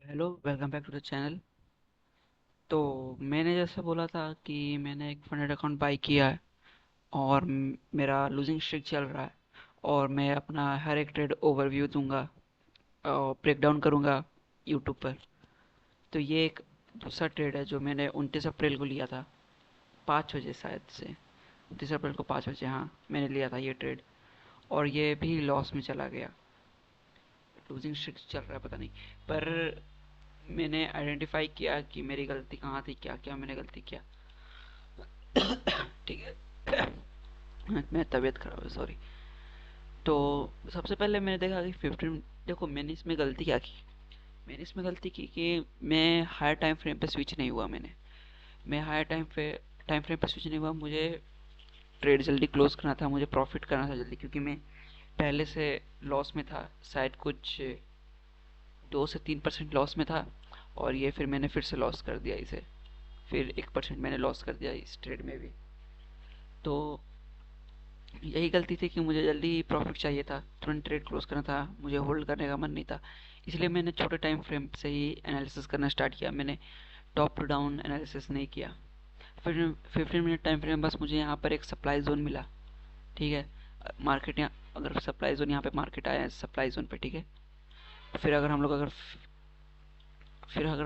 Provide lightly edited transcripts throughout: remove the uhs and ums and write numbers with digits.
Hello, welcome back to the channel. तो मैंने जैसे बोला था कि मैंने एक फंडेड अकाउंट बाई किया है और मेरा लूजिंग स्ट्रिक चल रहा है। और मैं अपना हर एक ट्रेड ओवरव्यू दूंगा और ब्रेक डाउन करूंगा यूट्यूब पर। तो ये एक दूसरा ट्रेड है जो मैंने 29 अप्रैल को लिया था, 5 बजे शायद से। 29 अप्रैल को 5 बजे, हाँ, मैंने लिया था ये ट्रेड। और ये भी लॉस में चला गया। लूजिंग स्ट्रिक चल रहा है, पता नहीं। पर मैंने आइडेंटिफाई किया कि मेरी गलती कहाँ थी, क्या क्या मैंने गलती किया। ठीक है। मैं तबीयत खराब है, सॉरी। तो सबसे पहले मैंने देखा कि 15, देखो मैंने इसमें गलती क्या की। मैंने इसमें गलती की कि मैं हायर टाइम फ्रेम पे स्विच नहीं हुआ। मैं हायर टाइम फ्रेम पे स्विच नहीं हुआ। मुझे ट्रेड जल्दी क्लोज करना था, मुझे प्रॉफिट करना था जल्दी, क्योंकि मैं पहले से लॉस में था, शायद कुछ 2 से 3% लॉस में था। और ये फिर मैंने फिर से लॉस कर दिया इसे। फिर 1% मैंने लॉस कर दिया इस ट्रेड में भी। तो यही गलती थी कि मुझे जल्दी प्रॉफिट चाहिए था, तुरंत ट्रेड क्लोज करना था, मुझे होल्ड करने का मन नहीं था। इसलिए मैंने छोटे टाइम फ्रेम से ही एनालिसिस करना स्टार्ट किया। मैंने टॉप टू डाउन एनालिसिस नहीं किया। फिर 15 मिनट टाइम फ्रेम, बस मुझे यहाँ पर एक सप्लाई जोन मिला। ठीक है। मार्केट यहाँ, अगर सप्लाई जोन, यहाँ पे मार्केट आया है सप्लाई जोन पे, ठीक है। फिर अगर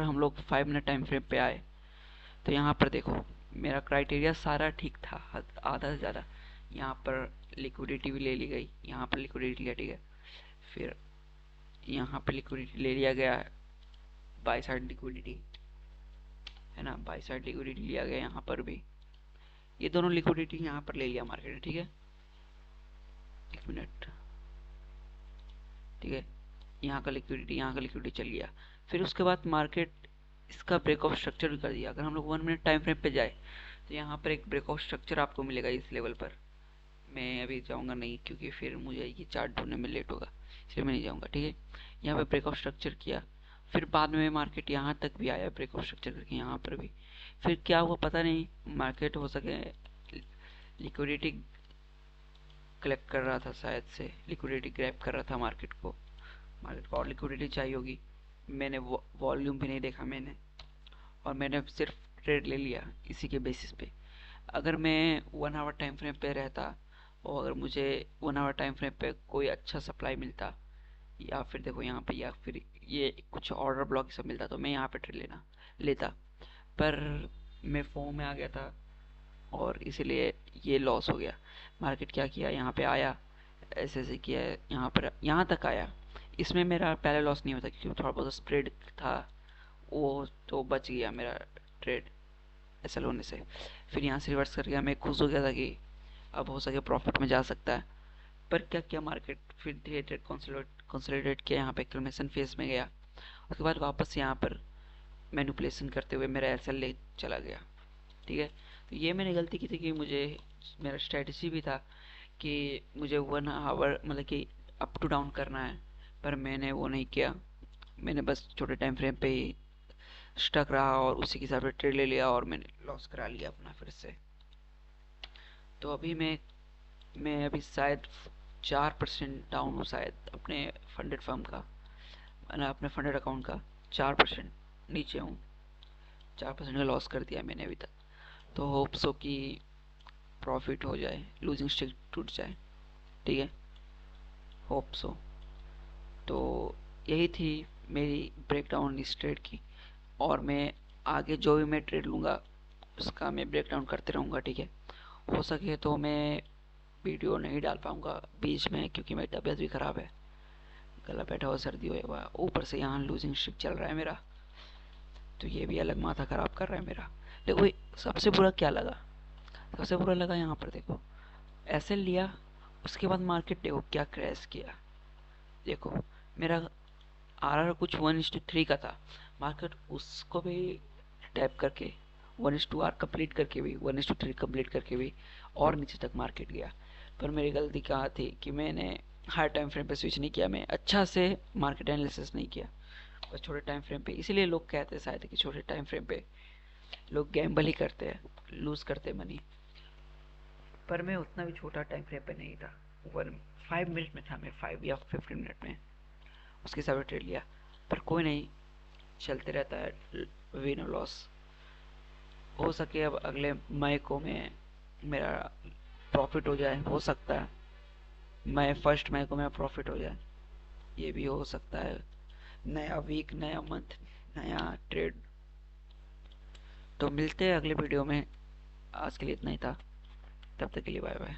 हम लोग 5 मिनट टाइम फ्रेम पे आए, तो यहाँ पर देखो, मेरा क्राइटेरिया सारा ठीक था, आधा से ज़्यादा। यहाँ पर लिक्विडिटी भी ले ली गई, यहाँ पर लिक्विडिटी ले ली गई। फिर यहाँ पर लिक्विडिटी ले लिया गया, बाई साइड लिक्विडिटी, है ना, बाई साइड लिक्विडिटी लिया गया यहाँ पर भी। ये दोनों लिक्विडिटी यहाँ पर ले लिया मार्केट ने, ठीक है। 1 मिनट, ठीक है। यहाँ का लिक्विडिटी चल गया। फिर उसके बाद मार्केट इसका ब्रेक ऑफ स्ट्रक्चर भी कर दिया। अगर हम लोग 1 मिनट टाइम फ्रेम पे जाए, तो यहाँ पर एक ब्रेक ऑफ स्ट्रक्चर आपको मिलेगा इस लेवल पर। मैं अभी जाऊँगा नहीं, क्योंकि फिर मुझे ये चार्ट ढूंढने में लेट होगा, इसलिए मैं नहीं जाऊँगा, ठीक है। यहाँ पे ब्रेक ऑफ स्ट्रक्चर किया। फिर बाद में मार्केट यहाँ तक भी आया ब्रेक ऑफ स्ट्रक्चर करके, यहाँ पर भी। फिर क्या हुआ पता नहीं, मार्केट हो सके लिक्विडिटी कलेक्ट कर रहा था, शायद से लिक्विडिटी ग्रैब कर रहा था मार्केट को और लिक्विडिटी चाहिए होगी। मैंने वॉल्यूम भी नहीं देखा मैंने, और मैंने सिर्फ ट्रेड ले लिया इसी के बेसिस पे। अगर मैं 1 आवर टाइम फ्रेम पे रहता, और अगर मुझे 1 आवर टाइम फ्रेम पे कोई अच्छा सप्लाई मिलता, या फिर देखो यहाँ पे, या फिर ये कुछ ऑर्डर ब्लॉक सब मिलता, तो मैं यहाँ पे ट्रेड लेना लेता। पर मैं फोम में आ गया था, और इसीलिए ये लॉस हो गया। मार्केट क्या किया, यहाँ पे आया, ऐसे ऐसे किया, यहाँ पर यहाँ तक आया। इसमें मेरा पहले लॉस नहीं होता, क्योंकि थोड़ा बहुत स्प्रेड था, वो तो बच गया मेरा ट्रेड ऐसा होने से। फिर यहाँ से रिवर्स कर गया, मैं खुश हो गया था कि अब हो सके प्रॉफिट में जा सकता है। पर क्या किया मार्केट, फिर धीरे धीरे कंसोलिडेट किया, यहाँ पे एक्लेमेशन फेज में गया। उसके बाद वापस यहाँ पर मैनिपुलेशन करते हुए मेरा एसएल ले चला गया, ठीक है। तो ये मैंने गलती की थी कि मुझे, मेरा स्ट्रेटजी भी था कि मुझे 1 आवर मतलब कि अप टू डाउन करना है, पर मैंने वो नहीं किया। मैंने बस छोटे टाइम फ्रेम पे ही स्टक रहा, और उसी के हिसाब से ट्रेड ले लिया, और मैंने लॉस करा लिया अपना फिर से। तो अभी मैं अभी शायद 4% डाउन हूँ शायद अपने फंडेड फर्म का, मैंने अपने फंडेड अकाउंट का 4% नीचे हूँ। 4% का लॉस कर दिया मैंने अभी तक। तो होप सो कि प्रॉफिट हो जाए, लूजिंग स्ट्रिक टूट जाए, ठीक है। Hope so. तो यही थी मेरी ब्रेकडाउन इस ट्रेड की। और मैं आगे जो भी मैं ट्रेड लूँगा, उसका मैं ब्रेकडाउन करते रहूँगा, ठीक है। हो सके तो मैं वीडियो नहीं डाल पाऊँगा बीच में, क्योंकि मेरी तबीयत भी ख़राब है, गला बैठा हुआ, सर्दी हुआ, ऊपर से यहाँ लूजिंग स्ट्रिक चल रहा है मेरा। तो ये भी अलग माथा ख़राब कर रहा है मेरा। देखो सबसे बुरा क्या लगा, सबसे बुरा लगा यहाँ पर देखो, ऐसे लिया, उसके बाद मार्केट देखो क्या क्रैश किया। देखो मेरा आर कुछ 1:3 का था, मार्केट उसको भी टैप करके 1:2 आर कंप्लीट करके भी, 1:3 कंप्लीट करके भी और नीचे तक मार्केट गया। पर मेरी गलती कहाँ थी कि मैंने हाई टाइम फ्रेम पे स्विच नहीं किया, मैं अच्छा से मार्केट एनालिसिस नहीं किया, बस छोटे टाइम फ्रेम पे। इसीलिए लोग कहते हैं शायद कि छोटे टाइम फ्रेम पे लोग गैम्बल ही करते हैं, लूज करते हैं मनी। पर मैं उतना भी छोटा टाइम फ्रेम पे नहीं था, 5 मिनट में था मैं, 5 या 15 मिनट में उसके हिसाब से ट्रेड लिया। पर कोई नहीं, चलते रहता है विन और लॉस। हो सके अब अगले मई को मैं मेरा प्रॉफिट हो जाए, हो सकता है मई 1 मई को मेरा प्रॉफिट हो जाए, ये भी हो सकता है। नया वीक, नया मंथ, नया ट्रेड। तो मिलते हैं अगले वीडियो में। आज के लिए इतना ही था, तब तक के लिए बाय बाय।